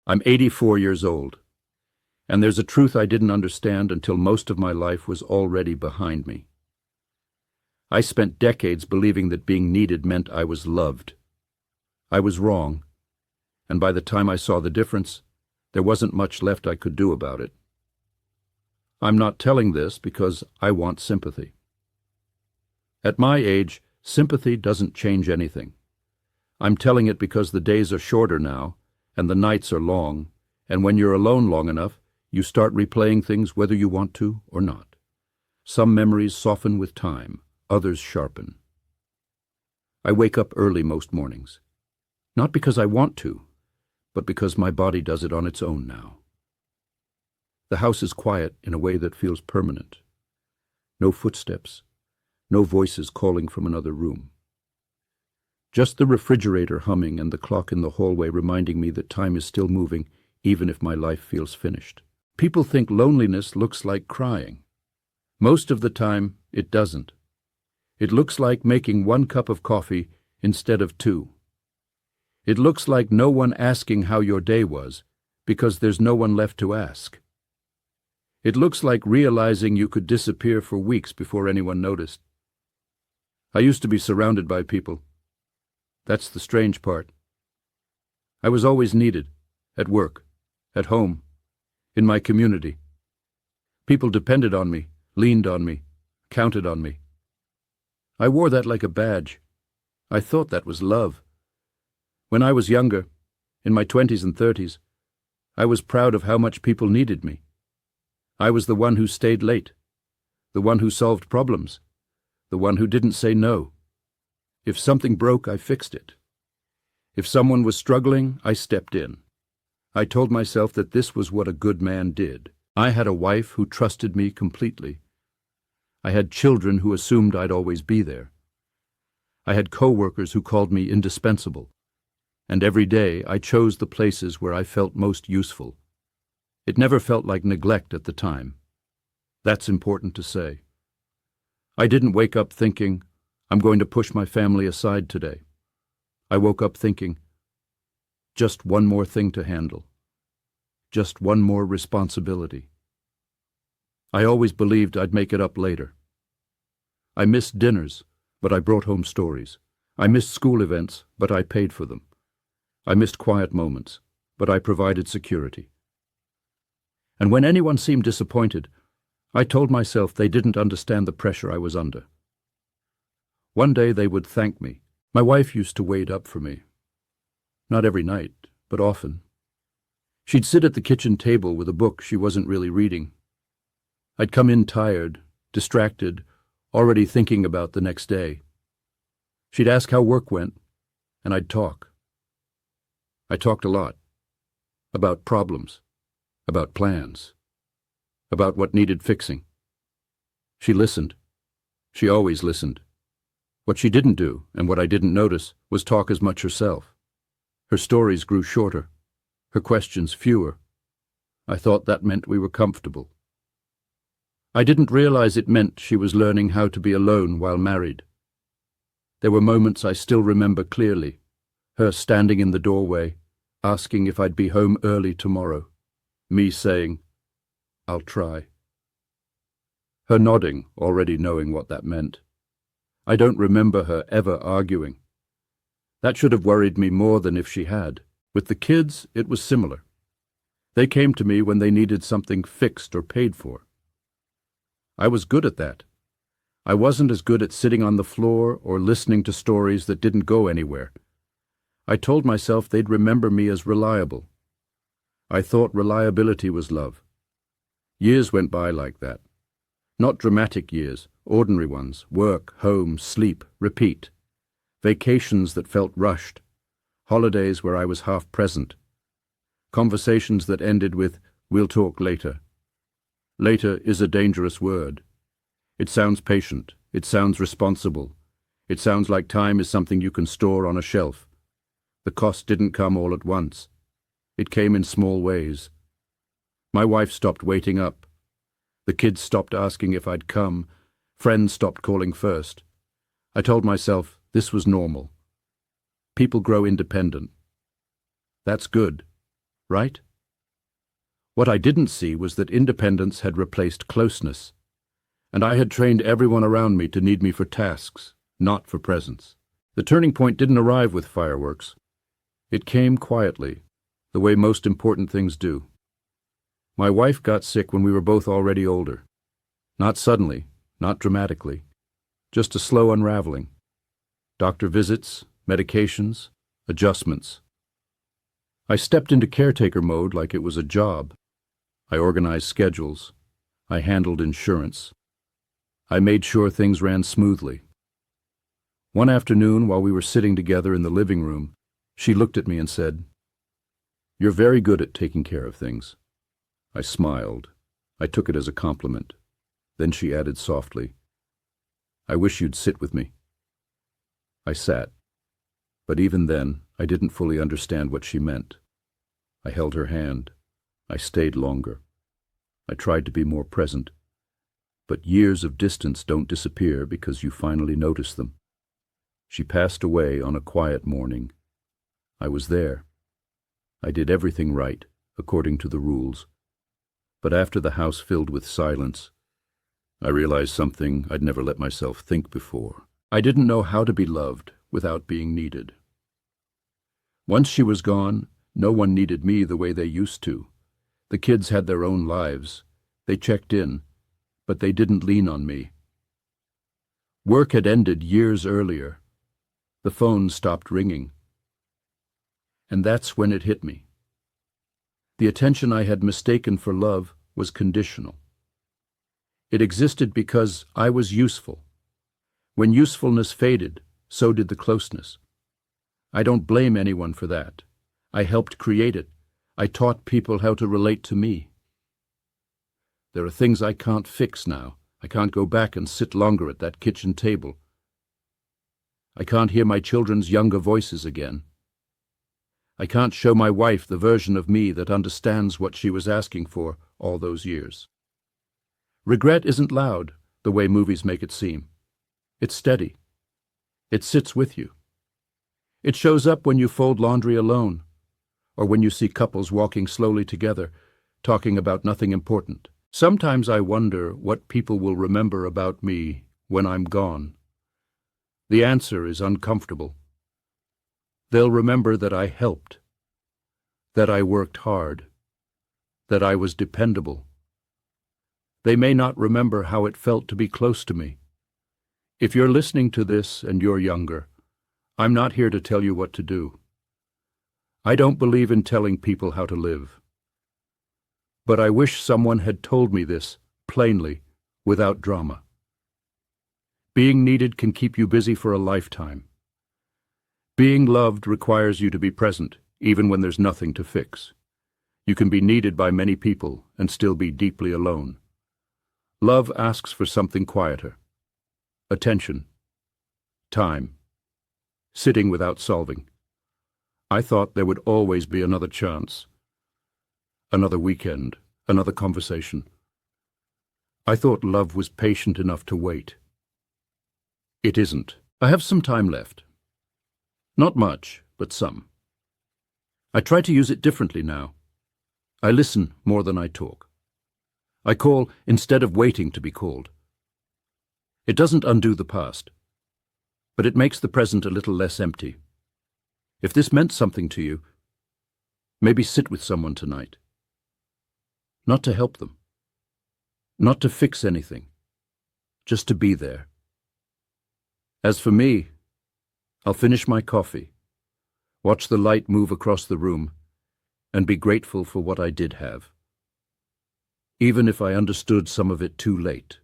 I'm 84 years old, and there's a truth I didn't understand until most of my life was already behind me. I spent decades believing that being needed meant I was loved. I was wrong, and by the time I saw the difference, there wasn't much left I could do about it. I'm not telling this because I want sympathy. At my age, sympathy doesn't change anything. I'm telling it because the days are shorter now, and the nights are long, and when you're alone long enough, you start replaying things whether you want to or not. Some memories soften with time, others sharpen. I wake up early most mornings, not because I want to, but because my body does it on its own now. The house is quiet in a way that feels permanent. No footsteps, no voices calling from another room. Just the refrigerator humming and the clock in the hallway reminding me that time is still moving, even if my life feels finished. People think loneliness looks like crying. Most of the time, it doesn't. It looks like making 1 cup of coffee instead of 2. It looks like no one asking how your day was, because there's no one left to ask. It looks like realizing you could disappear for weeks before anyone noticed. I used to be surrounded by people. That's the strange part. I was always needed, at work, at home, in my community. People depended on me, leaned on me, counted on me. I wore that like a badge. I thought that was love. When I was younger, in my 20s and 30s, I was proud of how much people needed me. I was the one who stayed late, the one who solved problems, the one who didn't say no. If something broke, I fixed it. If someone was struggling, I stepped in. I told myself that this was what a good man did. I had a wife who trusted me completely. I had children who assumed I'd always be there. I had co-workers who called me indispensable. And every day I chose the places where I felt most useful. It never felt like neglect at the time. That's important to say. I didn't wake up thinking, I'm going to push my family aside today. I woke up thinking, just one more thing to handle. Just one more responsibility. I always believed I'd make it up later. I missed dinners, but I brought home stories. I missed school events, but I paid for them. I missed quiet moments, but I provided security. And when anyone seemed disappointed, I told myself they didn't understand the pressure I was under. One day they would thank me. My wife used to wait up for me. Not every night, but often. She'd sit at the kitchen table with a book she wasn't really reading. I'd come in tired, distracted, already thinking about the next day. She'd ask how work went, and I'd talk. I talked a lot. About problems. About plans. About what needed fixing. She listened. She always listened. What she didn't do, and what I didn't notice, was talk as much herself. Her stories grew shorter. Her questions fewer. I thought that meant we were comfortable. I didn't realize it meant she was learning how to be alone while married. There were moments I still remember clearly. Her standing in the doorway, asking if I'd be home early tomorrow. Me saying, I'll try. Her nodding, already knowing what that meant. I don't remember her ever arguing. That should have worried me more than if she had. With the kids, it was similar. They came to me when they needed something fixed or paid for. I was good at that. I wasn't as good at sitting on the floor or listening to stories that didn't go anywhere. I told myself they'd remember me as reliable. I thought reliability was love. Years went by like that. Not dramatic years, ordinary ones, work, home, sleep, repeat. Vacations that felt rushed. Holidays where I was half present. Conversations that ended with, we'll talk later. Later is a dangerous word. It sounds patient. It sounds responsible. It sounds like time is something you can store on a shelf. The cost didn't come all at once. It came in small ways. My wife stopped waiting up. The kids stopped asking if I'd come. Friends stopped calling first. I told myself this was normal. People grow independent. That's good. right? What I didn't see was that independence had replaced closeness, and I had trained everyone around me to need me for tasks, not for presence. The turning point didn't arrive with fireworks. It came quietly, the way most important things do. My wife got sick when we were both already older. Not suddenly, not dramatically, just a slow unraveling. Doctor visits, medications, adjustments. I stepped into caretaker mode like it was a job. I organized schedules. I handled insurance. I made sure things ran smoothly. One afternoon, while we were sitting together in the living room, she looked at me and said, "You're very good at taking care of things." I smiled. I took it as a compliment. Then she added softly, "I wish you'd sit with me." I sat, but even then, I didn't fully understand what she meant. I held her hand. I stayed longer. I tried to be more present. But years of distance don't disappear because you finally notice them. She passed away on a quiet morning. I was there. I did everything right, according to the rules. But after the house filled with silence, I realized something I'd never let myself think before. I didn't know how to be loved without being needed. Once she was gone, no one needed me the way they used to. The kids had their own lives. They checked in, but they didn't lean on me. Work had ended years earlier. The phone stopped ringing. And that's when it hit me. The attention I had mistaken for love was conditional. It existed because I was useful. When usefulness faded, so did the closeness. I don't blame anyone for that. I helped create it. I taught people how to relate to me. There are things I can't fix now. I can't go back and sit longer at that kitchen table. I can't hear my children's younger voices again. I can't show my wife the version of me that understands what she was asking for all those years. Regret isn't loud, the way movies make it seem. It's steady. It sits with you. It shows up when you fold laundry alone, or when you see couples walking slowly together, talking about nothing important. Sometimes I wonder what people will remember about me when I'm gone. The answer is uncomfortable. They'll remember that I helped, that I worked hard, that I was dependable. They may not remember how it felt to be close to me. If you're listening to this and you're younger, I'm not here to tell you what to do. I don't believe in telling people how to live. But I wish someone had told me this plainly, without drama. Being needed can keep you busy for a lifetime. Being loved requires you to be present, even when there's nothing to fix. You can be needed by many people and still be deeply alone. Love asks for something quieter. Attention. Time. Sitting without solving. I thought there would always be another chance. Another weekend. Another conversation. I thought love was patient enough to wait. It isn't. I have some time left. Not much, but some. I try to use it differently now. I listen more than I talk. I call instead of waiting to be called. It doesn't undo the past, but it makes the present a little less empty. If this meant something to you, maybe sit with someone tonight. Not to help them. Not to fix anything. Just to be there. As for me, I'll finish my coffee, watch the light move across the room, and be grateful for what I did have, even if I understood some of it too late.